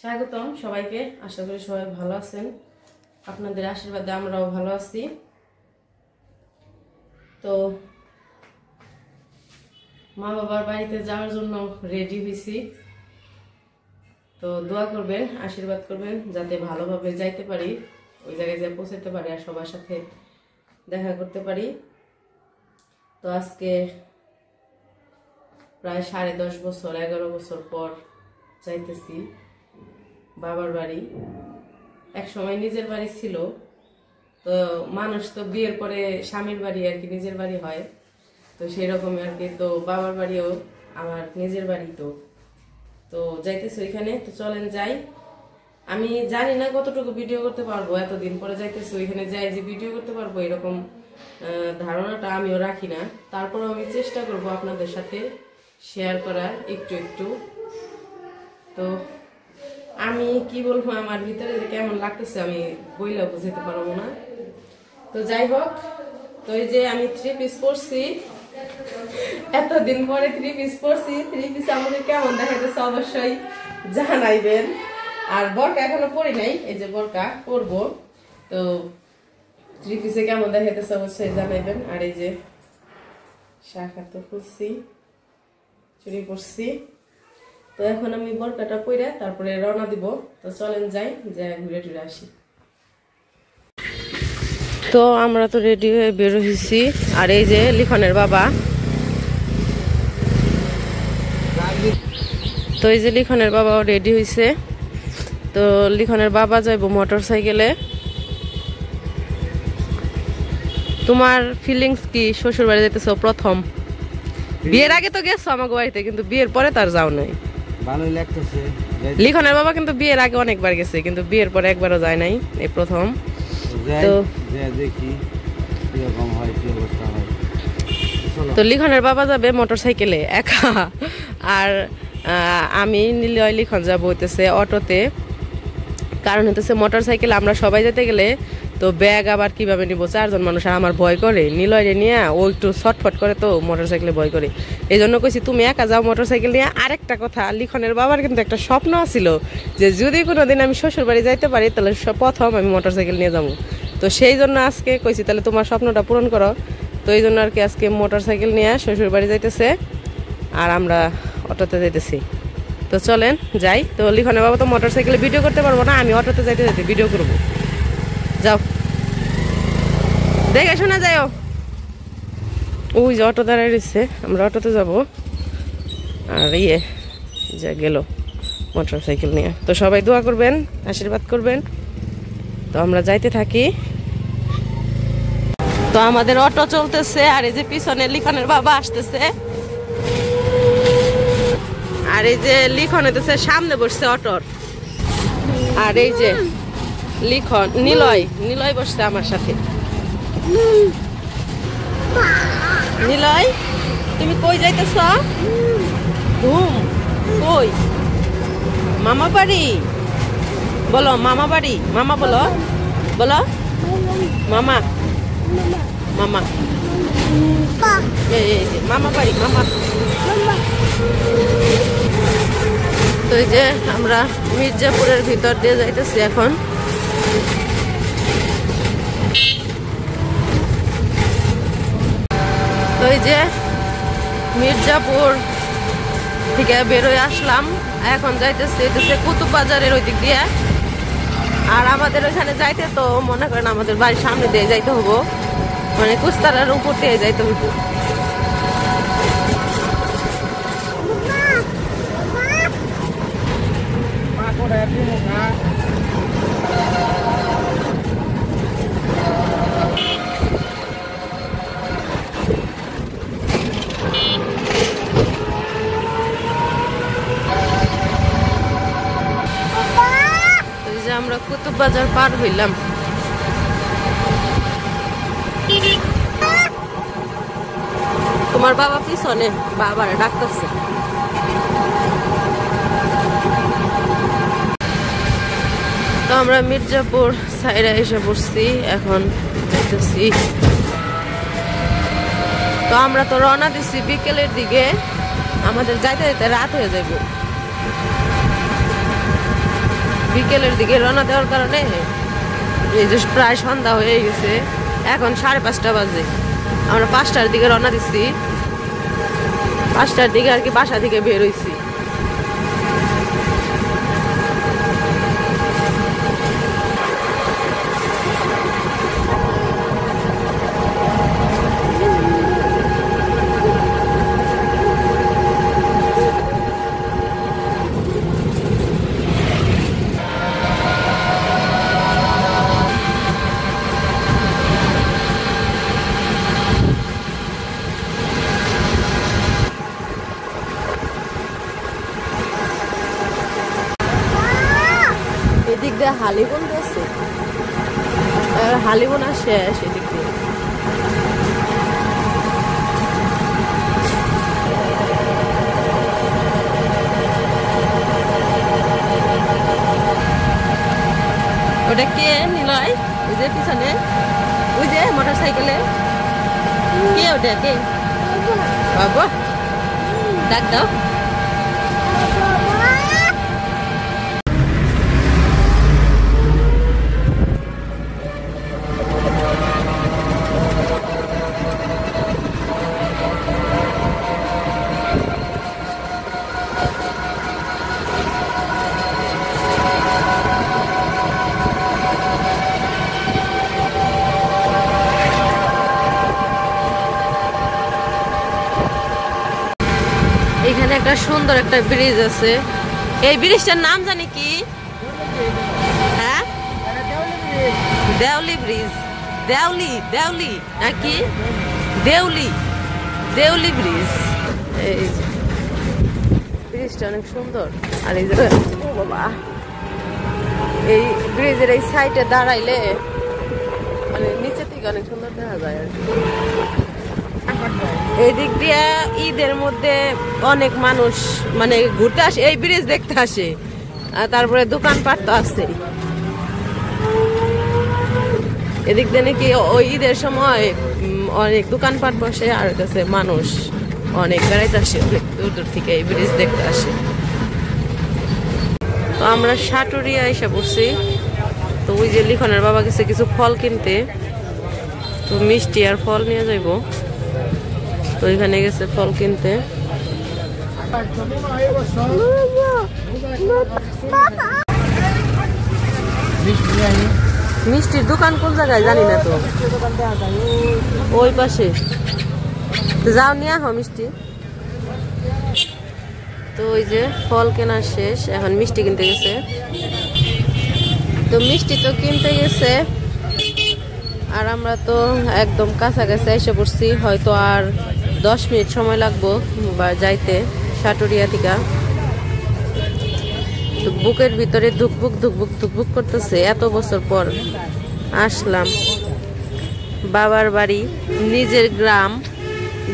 স্বাগতম সবাইকে। আশা করি সবাই ভালো আছেন। আপনাদের আশীর্বাদে আমরাও ভালো আছি। তো মা বাবার বাড়িতে যাওয়ার জন্য রেডি হয়েছি। তো দোয়া করবেন, আশীর্বাদ করবেন যাতে ভালোভাবে যাইতে পারি, ওই জায়গায় যা পৌঁছাতে পারি আর সবার সাথে দেখা করতে পারি। তো আজকে প্রায় 10.5 বছর 11 বছর পর যাইতেছি বাবার বাড়ি। এক সময় নিজের বাড়ি ছিল, তো মানুষ তো বিয়ের পরে স্বামীর বাড়ি আর কি নিজের বাড়ি হয়, তো সেই রকম আর কি। তো বাবার বাড়িও আমার নিজের বাড়ি। তো যাইতেছি ওইখানে। তো চলেন যাই। আমি জানি না কতটুকু ভিডিও করতে পারবো, এতদিন পরে যাইতেছি ওইখানে, যাই যে ভিডিও করতে পারবো এরকম ধারণাটা আমিও রাখি না। তারপরেও আমি চেষ্টা করব আপনাদের সাথে শেয়ার করার একটু একটু। তো আমি কি বলবো, আমার ভিতরে যে কেমন লাগতেছে আমি বইলেও বুঝতে পারবো না। তো যাই হোক, তো এই যে আমি 3 পিস পরছি, এতদিন পরে 3 পিস পরছি। 3 পিস আমাদের কেমন দেখাইতেছে অবশ্যই জানাইবেন। আর বরকা এখনো পরি নাই, এই যে বরকা পরবো। তো 3 পিসে কেমন দেখাইতেছে অবশ্যই জানাইবেন। আর এই যে শাখা তো খুলছি, চুরি পরছি। তো এখন আমি বরকাটা পরে তারপরে রওনা দিব। তো চলেন যাই, ঘুরে টুরে আসি। তো আমরা তো রেডি হয়ে বের হয়েছি। আর এই যে লিখনের বাবা, তো এই যে লিখনের বাবাও রেডি হয়েছে। তো লিখনের বাবা যাইব মোটর সাইকেলে। তোমার ফিলিংস কি? শ্বশুর বাড়ি যাইতেছ প্রথম? বিয়ের আগে তো গেছো আমাকে বাড়িতে, কিন্তু বিয়ের পরে তার যাও নাই। ভালোই লাগতেছে। লিখনের বাবা কিন্তু বিয়ের আগে অনেকবার গেছে, কিন্তু বিয়ের পরে একবারও যায় নাই, এই প্রথম। তো দেখি কিরকম হয়, কি অবস্থা হয়। তো লিখনের বাবা যাবে মোটর সাইকেলে একা, আর আমি নিলয় লিখন যাবো হইতেছে অটোতে। কারণ হইতেছে মোটর সাইকেলে আমরা সবাই যেতে গেলে তো ব্যাগ আবার কিভাবে নিবো, 4 জন মানুষ, আর আমার ভয় করে। নিলয়রে নিয়ে ও একটু ছটফট করে, তো মোটর সাইকেলে ভয় করে। এই জন্য কইছি তুমি একা যাও মোটর সাইকেল নিয়ে। আরেকটা কথা, লিখনের বাবার কিন্তু একটা স্বপ্ন ছিল যে যদি কোনোদিন আমি শ্বশুর বাড়ি যাইতে পারি তাহলে প্রথম আমি মোটর সাইকেল নিয়ে যাবো। তো সেই জন্য আজকে কইছি তাহলে তোমার স্বপ্নটা পূরণ করো। তো এই জন্য আর কি আজকে মোটর সাইকেল নিয়ে শ্বশুর বাড়ি যাইতেছে, আর আমরা অটোতে যাইতেছি। তো চলেন যাই। তো লিখনের বাবা তো মোটর সাইকেলে ভিডিও করতে পারবো না, আমি অটোতে যাইতে যাইতে ভিডিও করবো। যাও, দেখে শোনা যাও। ওই যে অটো দাঁড়ায় রয়েছে, আমরা অটোতে যাব। আর যা গেল মোটর সাইকেল নিয়ে। তো সবাই দোয়া করবেন, আশীর্বাদ করবেন। তো আমরা যাইতে থাকি। তো আমাদের অটো চলতেছে, আর এই যে পিছনে লিখনের বাবা আসতেছে, আর এই যে লিখন হইতেছে সামনে বসছে অটোর। আর এই যে লিখন নিলয় বসছে আমার সাথে। নিলয়, তুমি কই যাইতেছ? ঘুম? কই? মামা বাড়ি? বলো মামা বাড়ি। মামা বলো, বলো মামা। মামা, এই যে মামা বাড়ি, মামা। তো এই যে আমরা মির্জাপুরের ভিতর দিয়ে যাইতেছি এখন। তো এই যে মির্জাপুর থেকে বেরোয় আসলাম, এখন যাইতেছি কুতুব বাজারের ওই দিক দিয়ে। আর আমাদের ওইখানে যাইতে তো মনে করেন আমাদের বাড়ির সামনে দিয়ে যাইতে হবো, মানে কুস্তারার উপর দিয়ে যাইতে হবো। আমরা কুতুব বাজার পার হইলাম। তোমার বাবা পিছনে বাবারে ডাকতেছে। তো আমরা মির্জাপুর সাইডে এসে বসছি, এখন যাইতেছি। তো আমরা তো রওনা দিছি বিকেলের দিকে, আমাদের যাইতে যাইতে রাত হয়ে যাবে। বিকেলের দিকে রওনা দেওয়ার কারণে এই যে প্রায় সন্ধ্যা হয়ে গেছে, এখন 5:30 বাজে। আমরা 5টার দিকে রওনা দিচ্ছি, 5টার দিকে আর কি বাসা থেকে বের হইছি। এদিক দিয়ে হালিবন গেছে, হালিবন আর শেষ এদিক দিয়ে। ওটা কে নিলয়? ওই যে পিছনে, ওই যে মোটর সাইকেলে কে? ওটা কে? বাবা ডাক দাও। এখানে একটা সুন্দর একটা ব্রিজ আছে, এই ব্রিজটার নাম জানি কি? হ্যাঁ, দেওলি ব্রিজ। দেওলি, দেওলি নাকি দেউলি? দেউলি ব্রিজ। এই ব্রিজটা অনেক সুন্দর। আর এই যে ও বাবা, এই ব্রিজের এই সাইডে দাঁড়াইলে মানে নিচে থেকে অনেক সুন্দর দেখা যায় আর কি। এই দিক দিয়ে ঈদের মধ্যে অনেক মানুষ মানে ঘুরতে আসে, এই ব্রিজ দেখতে আসে। আর তারপরে দোকানপাট তো আছে এদিক দিয়ে নাকি। ওই ঈদের সময় অনেক দোকানপাট বসে, আর কাছে মানুষ অনেক বেড়াইতে আসে, অনেক দূর দূর থেকে এই ব্রিজ দেখতে আসে। তো আমরা সাটুরিয়া এসে পড়ছি। তো ওই যে লিখনের বাবা গেছে কিছু ফল কিনতে, তো মিষ্টি আর ফল নিয়ে যাইব। তো এখানে গেছে ফল কিনতে। মিষ্টির দোকান কোন জায়গায় জানি না তো, ওই পাশে যাও নিয়ে আহ মিষ্টি। তো ওই যে ফল কেনা শেষ, এখন মিষ্টি কিনতে গেছে। তো মিষ্টি তো কিনতে গেছে, আর আমরা তো একদম কাছাকাছি এসে পড়ছি। হয়তো আর 10 মিনিট সময় লাগবো বা যাইতে সাটুরিয়া থেকে। তো বুকের ভিতরে ধুকবুক ধুকবুক ধুকবুক করতেছে। এত বছর পর আসলাম বাবার বাড়ি, নিজের গ্রাম,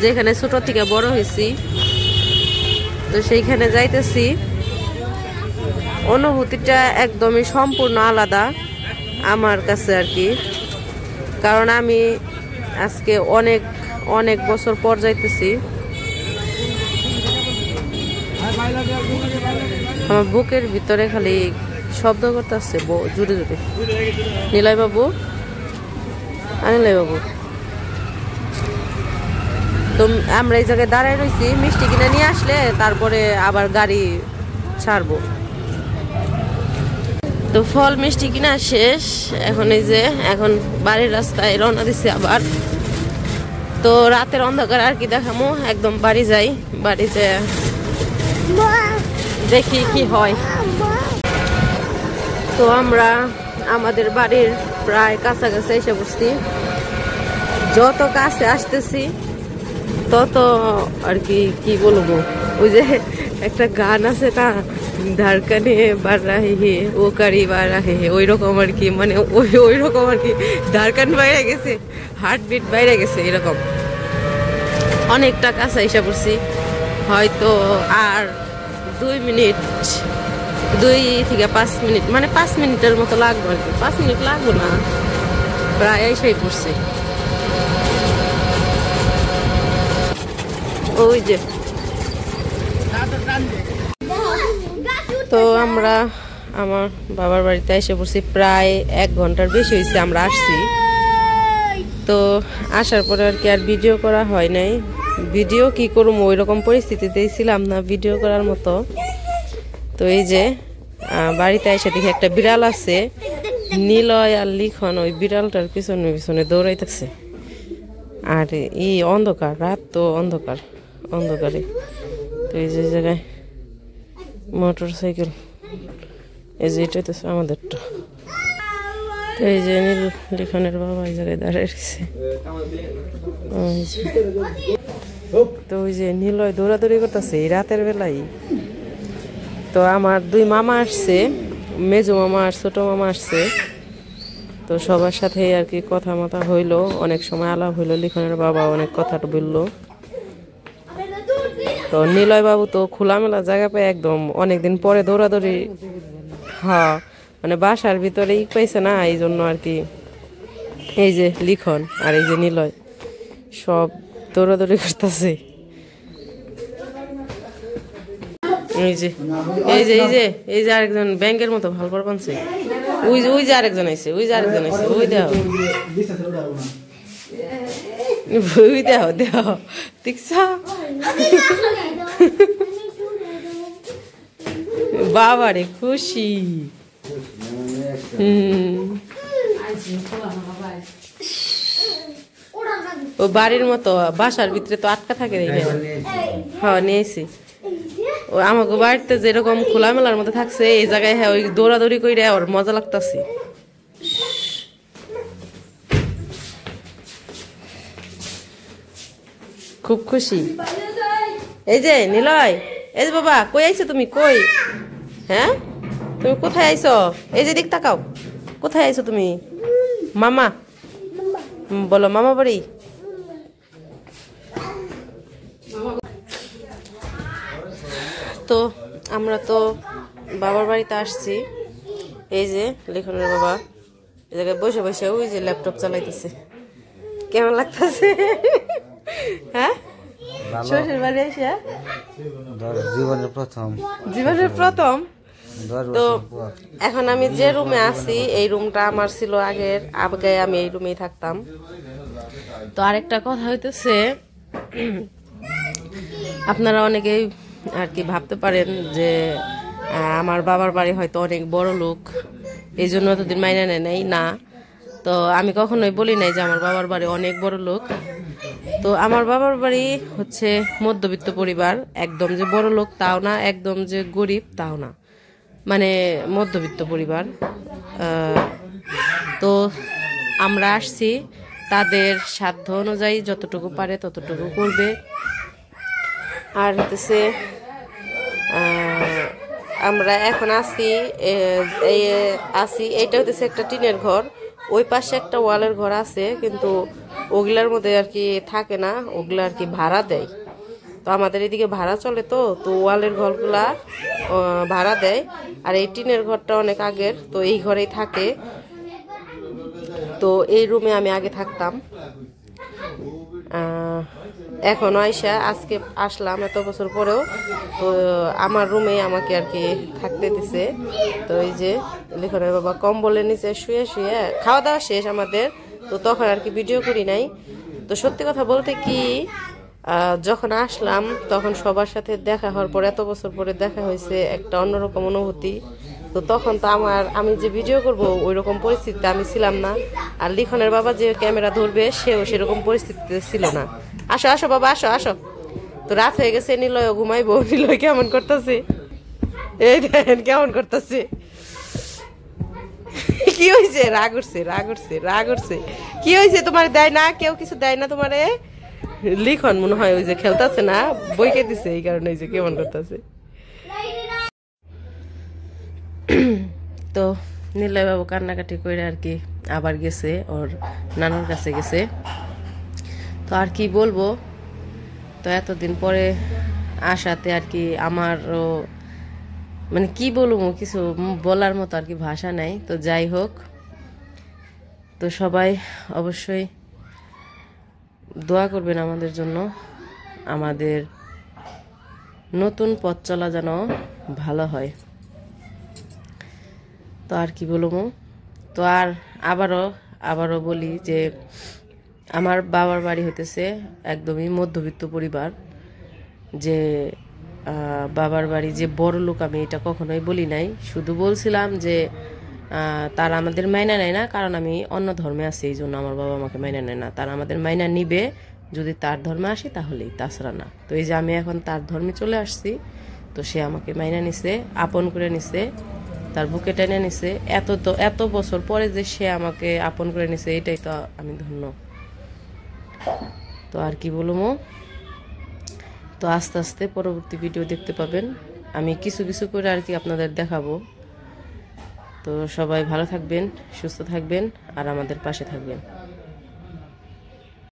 যেখানে ছোট থেকে বড় হয়েছি। তো সেইখানে যাইতেছি, অনুভূতিটা একদমই সম্পূর্ণ আলাদা আমার কাছে আর কি। কারণ আমি আজকে অনেক অনেক বছর পর যাইতেছি। আমার বুকের ভিতরে খালি শব্দ করতেছে জুড়ে জুড়ে। নিলয় বাবু, নিলয় বাবু। তো আমরা এই জায়গায় দাঁড়ায় রয়েছি, মিষ্টি কিনে নিয়ে আসলে তারপরে আবার গাড়ি ছাড়বো। তো ফল মিষ্টি কিনা শেষ, এখন এই যে এখন বাড়ির রাস্তায় রওনা দিচ্ছি আবার। তো রাতের অন্ধকার আর কি দেখামো, একদম বাড়ি যাই, বাড়িতে দেখি কি হয়। তো আমরা আমাদের বাড়ির প্রায় কাছাকাছি এসে পড়ছি। যত কাছে আসতেছি তত আর কি কি বলবো, ওই যে একটা গান আছে না, ধারকানে বার রাহে হে ও কারি বার রাহে হে, ওই রকম আর কি। মানে ওই রকম আর কি, ধারকান বাইরে গেছে, হার্টবিট বাইরে গেছে, এরকম। অনেকটা কাছে এসে পড়ছি, হয়তো আর 2 মিনিট, 2 থেকে 5 মিনিট, মানে 5 মিনিটের মতো লাগবে আর কি। 5 মিনিট লাগবে না, প্রায় এসেই পড়ছি। ওই যে তো আমরা আমার বাবার বাড়িতে এসে পড়ছি, প্রায় 1 ঘন্টার বেশি হয়েছে আমরা আসছি। তো আসার পরে আর কি আর ভিডিও করা হয় নাই। ভিডিও কি করবো, ওই রকম পরিস্থিতিতেই ছিলাম না ভিডিও করার মতো। তো এই যে বাড়িতে এসে দেখি একটা বিড়াল আছে, নিলয় আর লিখন ওই বিড়ালটার পিছনে পিছনে দৌড়াইতেছে। আর এই অন্ধকার, রাত তো অন্ধকারে। তো এই যে জায়গায় মোটর সাইকেল, এই যে এটা তো আমাদেরটা। তো এই যে লিখনের বাবা এই জায়গায় দাঁড়িয়ে রয়েছে। তো ওই যে নিলয় দৌড়াদৌড়ি করতেছে এই রাতের বেলায়। তো আমার 2 মামা আসছে, মেজো মামা আর ছোট মামা আসছে। তো সবার সাথে আর কি কথা মতা হইলো, অনেক সময় আলাপ হইলো, লিখনের বাবা অনেক কথা বললো। তো নিলয় বাবু তো খোলামেলা জায়গা পায় একদম অনেকদিন পরে দৌড়াদৌড়ি, হ্যাঁ মানে বাসার ভিতরে পাইছে না, এই জন্য আর কি। এই যে লিখন আর এই যে নিলয় সব দৌড়াদৌড়ি করতেছে। এই যে এই যে এই যে এই যে আরেকজন ব্যাংকের মতো ভালো করে বানছে। ওই যে আরেকজন আইছে, ওই দেখো, ওই দেখো দেখছা বাবারে খুশি। ও বাড়ির মতো বাসার ভিতরে তো আটকা থাকে। হ্যাঁ নিয়েছি। ও আমাকে বাড়িতে যেরকম খোলামেলার মধ্যে থাকছে, এই জায়গায় হ্যাঁ ওই দৌড়াদৌড়ি করে ওর মজা লাগতেছে। খুব খুশি। এই যে নিলয়, এই যে বাবা কই আইছো তুমি, কই? হ্যাঁ তুমি কোথায় আইছো? এই যে দিক তাকাও, কোথায় আইছো তুমি? মামা বলো, মামা বাড়ি। তো আমরা তো বাবার বাড়িতে আসছি। এই যে লিখনের বাবা এই জায়গায় বসে বসে ওই যে ল্যাপটপ চালাইতেছে। কেমন লাগতেছে? হ্যাঁ শ্বশুর বাড়ি এসে জীবনের প্রথম। তো এখন আমি যে রুমে আছি, এই রুমটা আমার ছিল আগের, আগে আমি এই রুমেই থাকতাম। তো আরেকটা কথা হইতেছে, আপনারা অনেকেই আর কি ভাবতে পারেন যে আমার বাবার বাড়ি হয়তো অনেক বড় লোক, এই জন্য এতদিন মাইনে নেয় নাই। না, তো আমি কখনোই বলি নাই যে আমার বাবার বাড়ি অনেক বড় লোক। তো আমার বাবার বাড়ি হচ্ছে মধ্যবিত্ত পরিবার, একদম যে বড় লোক তাও না, একদম যে গরিব তাও না, মানে মধ্যবিত্ত পরিবার। তো আমরা আসছি, তাদের সাধ্য অনুযায়ী যতটুকু পারে ততটুকু করবে। আর হতেছে আমরা এখন আছি এইটা হতেছে একটা টিনের ঘর, ওই পাশে একটা ওয়ালের ঘর আছে, কিন্তু ওগুলার মধ্যে আর কি থাকে না, ওগুলা আর কি ভাড়া দেয়। তো আমাদের এদিকে ভাড়া চলে, তো ওয়ালের ঘরগুলা ভাড়া দেয়। আর এই টিনের ঘরটা অনেক আগের, তো এই ঘরেই থাকে। তো এই রুমে আমি আগে থাকতাম। এখনো আইসা আজকে আসলাম এত বছর পরেও, তো আমার রুমে আমাকে আর কি থাকতে দিছে। তো এই যে লিখনের বাবা কম্বলের নিচে শুয়ে শুয়ে, খাওয়া দাওয়া শেষ আমাদের, তো তখন আর কি ভিডিও করি নাই। তো সত্যি কথা বলতে কি, যখন আসলাম তখন সবার সাথে দেখা হওয়ার পর, এত বছর পরে দেখা হয়েছে, একটা অন্যরকম অনুভূতি। তো তখন তো আমি যে ভিডিও করব ওই রকম পরিস্থিতিতে আমি ছিলাম না, আর লিখনের বাবা যে ক্যামেরা ধরবে সেও সেরকম পরিস্থিতিতে ছিল না। আসো আসো বাবা, আসো আসো। তো রাত হয়ে গেছে, নিলয় ঘুমাইবো। নিলয় কেমন করতেছে, এই দেখেন কেমন করতেছে। কি হয়েছে? রাগ উঠছে। কি হয়েছে তোমার? দেয় না কেউ কিছু, দেয় না তোমারে? লিখন মনে হয় ওই যে খেলতেছে না, বইকে দিছে, এই কারণে ওই যে কেমন করতেছে। তো নিলয় বাবু কান্নাকাটি করে আর কি আবার গেছে, ওর নানুর কাছে গেছে। তো আর কি বলবো, তো এতদিন পরে আসাতে আর কি আমারও মানে কি বলবো, কিছু বলার মতো আর কি ভাষা নাই। তো যাই হোক, তো সবাই অবশ্যই দোয়া করবেন আমাদের জন্য, আমাদের নতুন পথ চলা যেন ভালো হয়। তো আর কি বলবো, তো আর আবারও বলি যে আমার বাবার বাড়ি হতেছে একদমই মধ্যবিত্ত পরিবার। যে বাবার বাড়ি যে বড় লোক আমি এটা কখনোই বলি নাই, শুধু বলছিলাম যে তারা আমাদের মাইনা নেয় না, কারণ আমি অন্য ধর্মে আছি, এই জন্য আমার বাবা আমাকে মাইনা নেয় না। তারা আমাদের মাইনা নিবে যদি তার ধর্মে আসি, তাহলেই, তাছাড়া না। তো এই যে আমি এখন তার ধর্মে চলে আসছি, তো সে আমাকে মাইনা নিছে, আপন করে নিছে, তার বুকে টেনে নিছে। এত বছর পরে যে সে আমাকে আপন করে নিছে, এটাই তো আমি ধন্য। তো আর কি বলবো, তো আস্তে আস্তে পরবর্তী ভিডিও দেখতে পাবেন, আমি কিছু কিছু করে আর কি আপনাদের দেখাবো। তো সবাই ভালো থাকবেন, সুস্থ থাকবেন, আর আমাদের পাশে থাকবেন।